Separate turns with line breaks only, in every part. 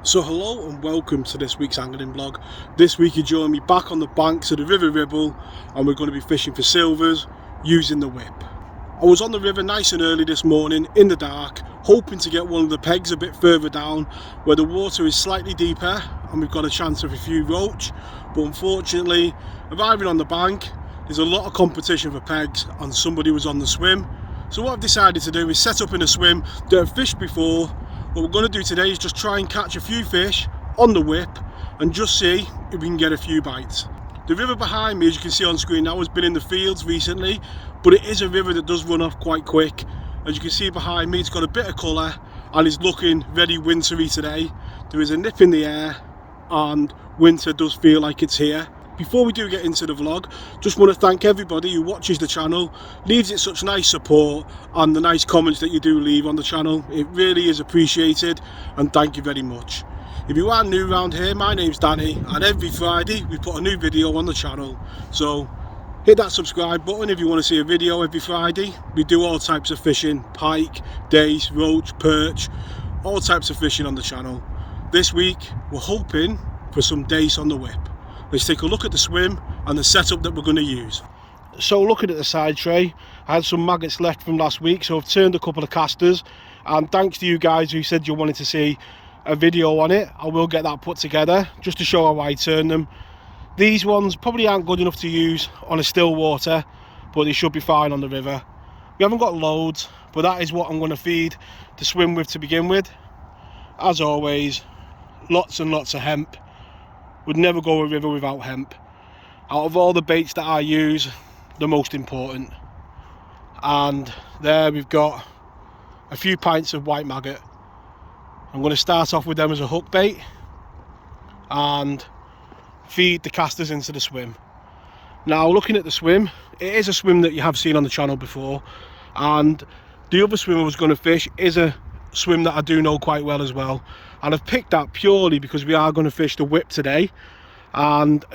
So hello and welcome to this week's angling vlog. This week you join me back on the banks of the River Ribble and we're going to be fishing for silvers using the whip. I was on the river nice and early this morning in the dark, hoping to get one of the pegs a bit further down where the water is slightly deeper and we've got a chance of a few roach, but unfortunately arriving on the bank there's a lot of competition for pegs and somebody was on the swim. So what I've decided to do is set up in a swim that I've fished before. What we're going to do today is just try and catch a few fish on the whip and just see if we can get a few bites. The river behind me, as you can see on screen now, has been in the fields recently, but it is a river that does run off quite quick. As you can see behind me, it's got a bit of colour and is looking very wintry today. There is a nip in the air and winter does feel like it's here. Before we do get into the vlog, just want to thank everybody who watches the channel, leaves it such nice support and the nice comments that you do leave on the channel. It really is appreciated and thank you very much. If you are new around here, my name's Danny and every Friday we put a new video on the channel. So hit that subscribe button if you want to see a video every Friday. We do all types of fishing, pike, dace, roach, perch, all types of fishing on the channel. This week we're hoping for some dace on the whip. Let's take a look at the swim and the setup that we're going to use. So looking at the side tray, I had some maggots left from last week, so I've turned a couple of casters, and thanks to you guys who said you wanted to see a video on it, I will get that put together just to show how I turn them. These ones probably aren't good enough to use on a still water, but they should be fine on the river. We haven't got loads, but that is what I'm going to feed the swim with to begin with. As always, lots and lots of hemp. Would never go a river without hemp. Out of all the baits that I use, the most important. And there we've got a few pints of white maggot. I'm going to start off with them as a hook bait and feed the casters into the swim. Now looking at the swim, it is a swim that you have seen on the channel before, and the other swim I was going to fish is a swim that I do know quite well as well, and I've picked that purely because we are going to fish the whip today and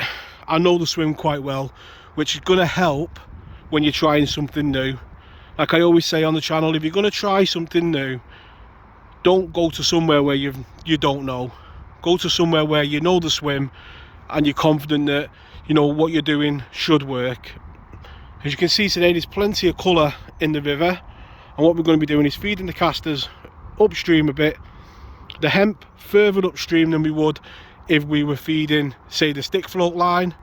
I know the swim quite well, which is going to help when you're trying something new. Like I always say on the channel, if you're going to try something new, don't go to somewhere where you don't know. Go to somewhere where you know the swim and you're confident that you know what you're doing should work. As you can see today, there's plenty of colour in the river, and what we're going to be doing is feeding the casters upstream a bit, the hemp further upstream than we would if we were feeding, say, the stick float line,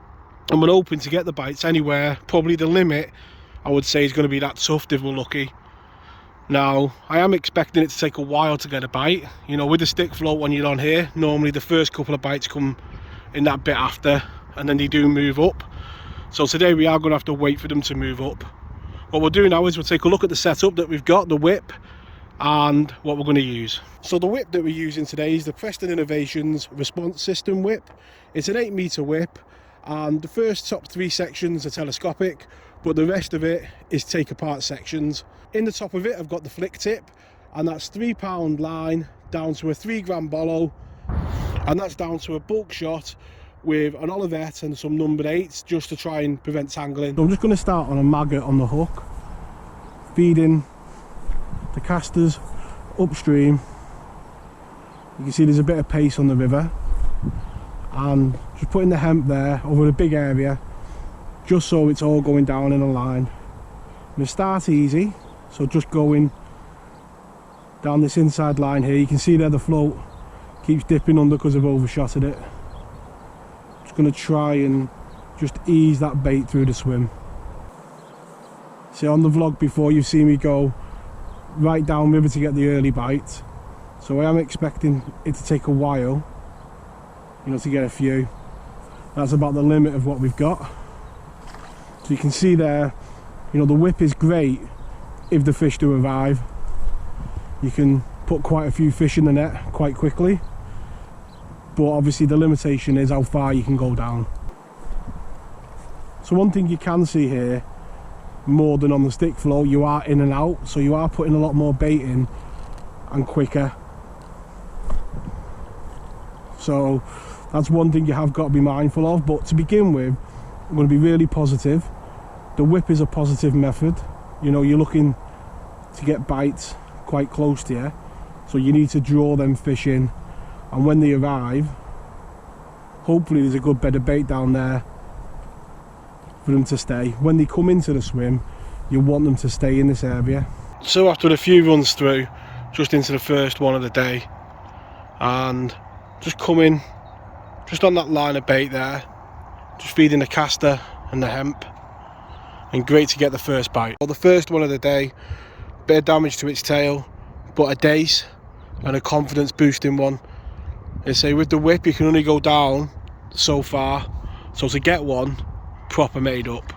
and we're hoping to get the bites anywhere. Probably the limit I would say is going to be that tuft if we're lucky. Now I am expecting it to take a while to get a bite. You know, with the stick float when you're on here, normally the first couple of bites come in that bit after and then they do move up. So today we are going to have to wait for them to move up. What we'll do now is we'll take a look at the setup that we've got, the whip, and what we're going to use. So the whip that we're using today is the Preston Innovations response system whip. It's an 8-meter whip, and the first top 3 sections are telescopic, but the rest of it is take apart sections. In the top of it I've got the flick tip, and that's 3-pound line down to a 3-gram bollow, and that's down to a bulk shot with an Olivet and some number 8s just to try and prevent tangling. So I'm just going to start on a maggot on the hook, feeding the casters upstream. You can see there's a bit of pace on the river, and just putting the hemp there over a big area just so it's all going down in a line. I'm going to start easy, so just going down this inside line here. You can see there the float keeps dipping under because I've overshotted it. Just going to try and just ease that bait through the swim. See, on the vlog before you've seen me go right down river to get the early bite, so I am expecting it to take a while, you know, to get a few. That's about the limit of what we've got. So you can see there, you know, the whip is great if the fish do arrive. You can put quite a few fish in the net quite quickly, but obviously the limitation is how far you can go down. So one thing you can see here, more than on the stick flow, you are in and out, so you are putting a lot more bait in and quicker. So that's one thing you have got to be mindful of. But to begin with, I'm going to be really positive. The whip is a positive method. You know, you're looking to get bites quite close to you, so you need to draw them fish in and when they arrive, hopefully there's a good bed of bait down there for them to stay. When they come into the swim, you want them to stay in this area. So after a few runs through, just into the first one of the day, and just coming just on that line of bait there, just feeding the caster and the hemp, and great to get the first bite. Well, the first one of the day, bit of damage to its tail, but a dace and a confidence boosting one. They say with the whip you can only go down so far, so to get one proper made up,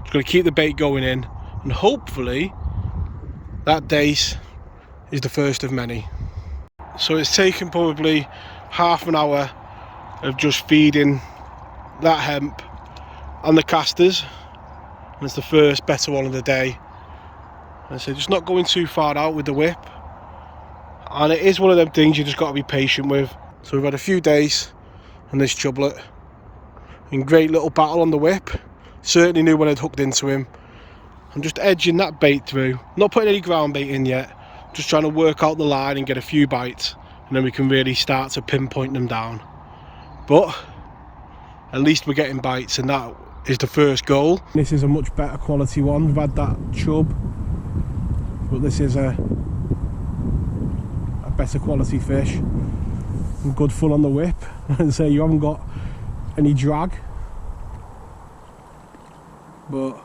just got to keep the bait going in, and hopefully that dace is the first of many. So it's taken probably half an hour of just feeding that hemp and the casters, and it's the first better one of the day. And so just not going too far out with the whip, and it is one of them things you just got to be patient with. So we've had a few days and this chublet, and great little battle on the whip. Certainly knew when I'd hooked into him. I'm just edging that bait through, not putting any ground bait in yet, just trying to work out the line and get a few bites, and then we can really start to pinpoint them down. But at least we're getting bites, and that is the first goal. This is a much better quality one. We've had that chub, but this is a better quality fish, and good fun on the whip. And say you haven't got any drag, but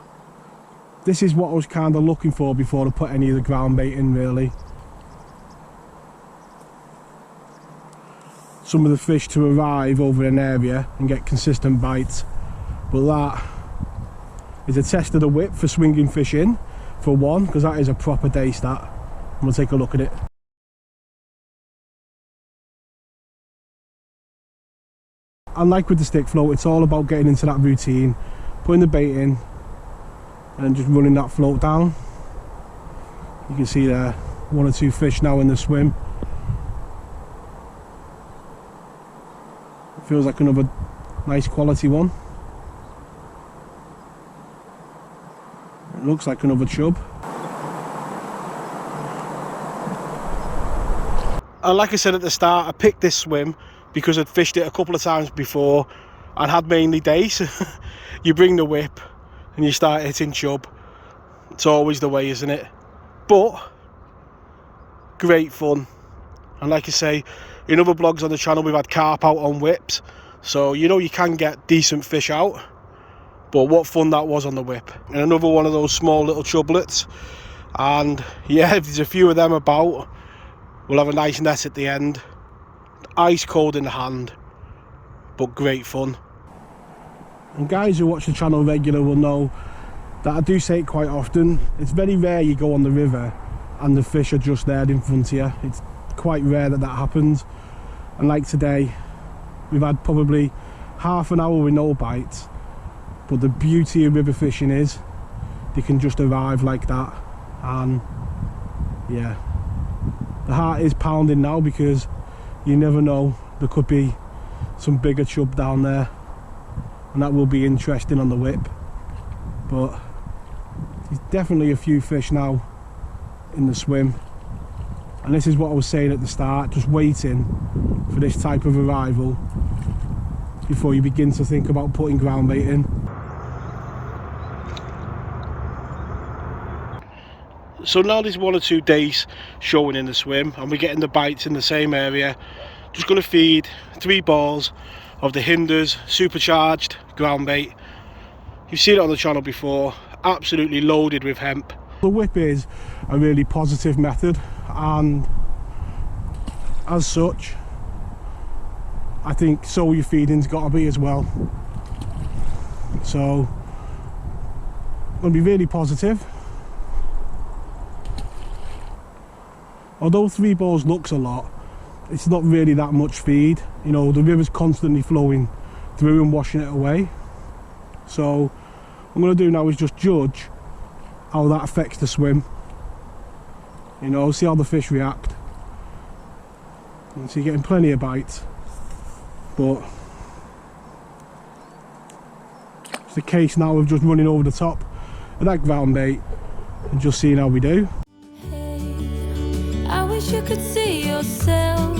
this is what I was kind of looking for before I put any of the ground bait in, really. Some of the fish to arrive over an area and get consistent bites, but that is a test of the whip for swinging fish in, for one, because that is a proper dace that. And we'll take a look at it. And like with the stick float, it's all about getting into that routine, putting the bait in and just running that float down. You can see there, one or two fish now in the swim. It feels like another nice quality one. It looks like another chub. And like I said at the start, I picked this swim because I'd fished it a couple of times before and had mainly dace. You bring the whip and you start hitting chub. It's always the way, isn't it? But great fun. And like I say, in other blogs on the channel we've had carp out on whips, so you know you can get decent fish out. But what fun that was on the whip. And another one of those small little chublets, and yeah, if there's a few of them about, we'll have a nice net at the end. Ice cold in the hand, but great fun. And guys who watch the channel regular will know that I do say it quite often, it's very rare you go on the river and the fish are just there in front of you. It's quite rare that that happens. And like today, we've had probably half an hour with no bites, but the beauty of river fishing is they can just arrive like that. And yeah, the heart is pounding now because you never know, there could be some bigger chub down there, and that will be interesting on the whip. But there's definitely a few fish now in the swim, and this is what I was saying at the start, just waiting for this type of arrival before you begin to think about putting ground bait in. So now there's one or two dace showing in the swim, and we're getting the bites in the same area. Just going to feed 3 balls of the Hinders supercharged ground bait. You've seen it on the channel before, absolutely loaded with hemp. The whip is a really positive method, and as such I think so your feeding's got to be as well. So I'm going to be really positive. Although 3 balls looks a lot, it's not really that much feed. You know, the river's constantly flowing through and washing it away. So what I'm going to do now is just judge how that affects the swim. You know, see how the fish react. And so you're getting plenty of bites, but it's the case now of just running over the top of that ground bait and just seeing how we do.
I wish you could see yourself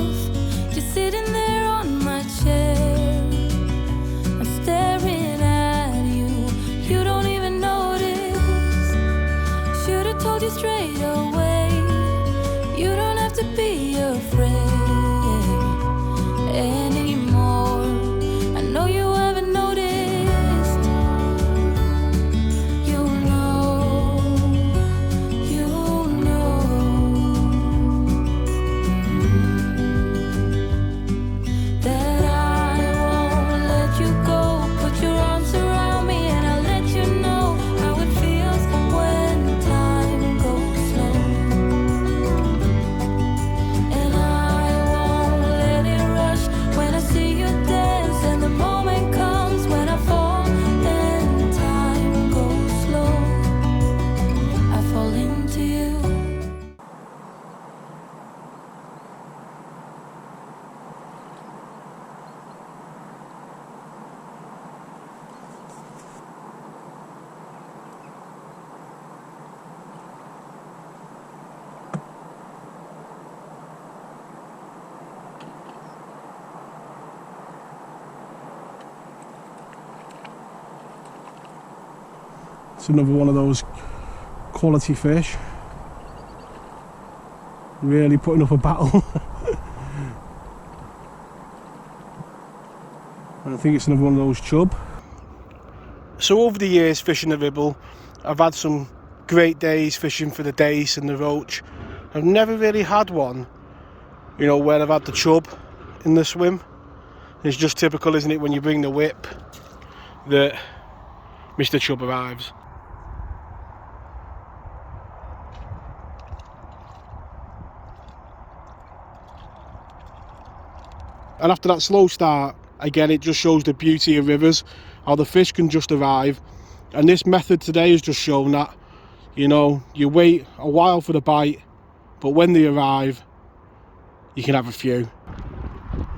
just sitting there. you straight away. You don't have to be afraid anymore. I know you haven't noticed. You'll know that I won't let you go. Put your arms around me and I'll let you know how it feels when time goes slow. And I won't let it rush when I see you dance. And the moment comes when I fall and time goes slow. I fall into you.
It's another one of those quality fish. Really putting up a battle. And I think it's another one of those chub. So over the years fishing the ribble, I've had some great days fishing for the dace and the roach. I've never really had one, you know, where I've had the chub in the swim. It's just typical, isn't it, when you bring the whip that Mr. Chub arrives. And after that slow start, again, it just shows the beauty of rivers, how the fish can just arrive. And this method today has just shown that, you know, you wait a while for the bite, but when they arrive, you can have a few.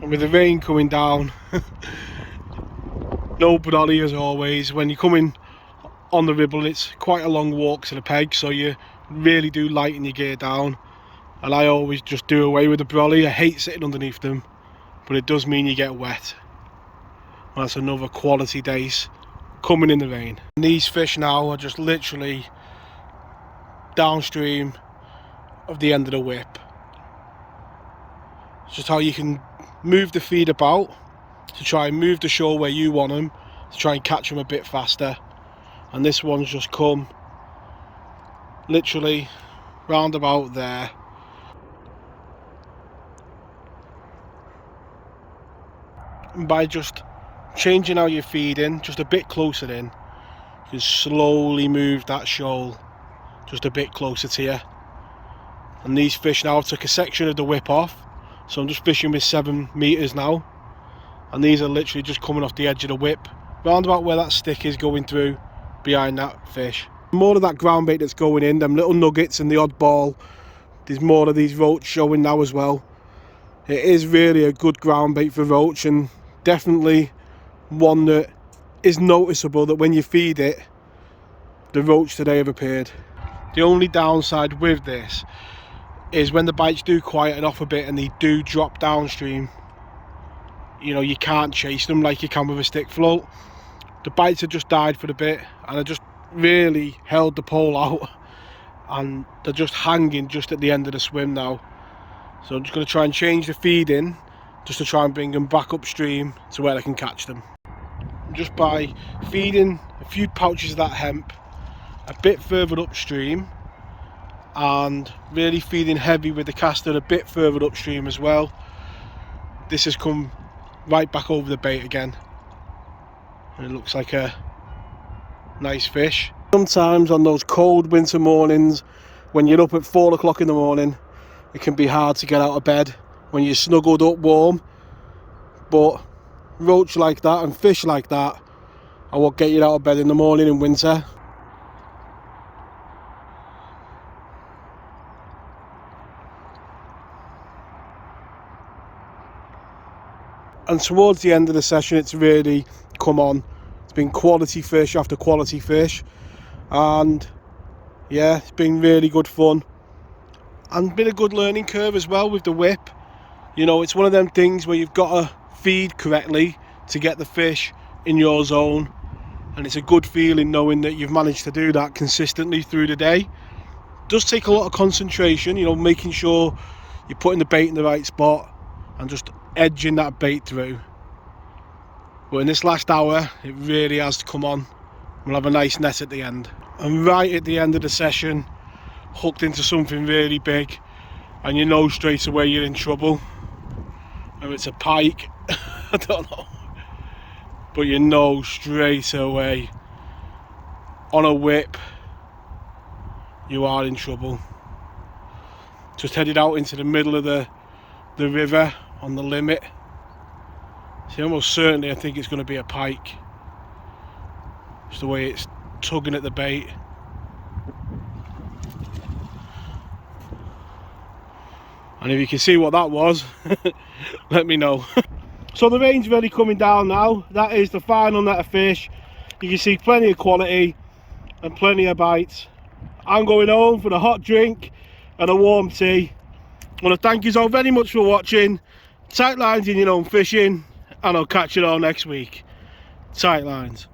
And with the rain coming down, no brolly as always. When you're coming on the ribble, it's quite a long walk to the peg, so you really do lighten your gear down. And I always just do away with the brolly. I hate sitting underneath them, but it does mean you get wet. And that's another quality dace coming in the rain. And these fish now are just literally downstream of the end of the whip. It's just how you can move the feed about to try and move the shore where you want them, to try and catch them a bit faster. And this one's just come literally round about there. And by just changing how you're feeding, just a bit closer in, you can slowly move that shoal just a bit closer to you. And these fish now, I've took a section of the whip off, so I'm just fishing with 7 meters now. And these are literally just coming off the edge of the whip, round about where that stick is going through behind that fish. More of that ground bait that's going in, them little nuggets and the odd ball. There's more of these roach showing now as well. It is really a good ground bait for roach, and definitely one that is noticeable that when you feed it, the roach today have appeared. The only downside with this is when the bites do quieten off a bit and they do drop downstream, you know, you can't chase them like you can with a stick float. The bites have just died for a bit, and I just really held the pole out, and they're just hanging just at the end of the swim now. So I'm just going to try and change the feeding just to try and bring them back upstream to where I can catch them. Just by feeding a few pouches of that hemp a bit further upstream, and really feeding heavy with the caster a bit further upstream as well, this has come right back over the bait again, and it looks like a nice fish. Sometimes on those cold winter mornings when you're up at 4 o'clock in the morning, it can be hard to get out of bed when you're snuggled up warm, but roach like that and fish like that are what get you out of bed in the morning in winter. And towards the end of the session, it's really come on. It's been quality fish after quality fish, and yeah, it's been really good fun and been a good learning curve as well with the whip. You know, it's one of them things where you've got to feed correctly to get the fish in your zone, and it's a good feeling knowing that you've managed to do that consistently through the day. does take a lot of concentration, you know, making sure you're putting the bait in the right spot and just edging that bait through. But in this last hour, it really has come on. We'll have a nice net at the end. And right at the end of the session, hooked into something really big, and you know straight away you're in trouble. If it's a pike, I don't know, but you know straight away on a whip you are in trouble. Just headed out into the middle of the river on the limit. See, almost certainly I think it's going to be a pike, just the way it's tugging at the bait. And if you can see what that was, let me know. So the rain's really coming down now. That is the final net of fish. You can see plenty of quality and plenty of bites. I'm going home for a hot drink and a warm tea. I want to thank you all very much for watching. Tight lines in your own fishing, and I'll catch you all next week. Tight lines.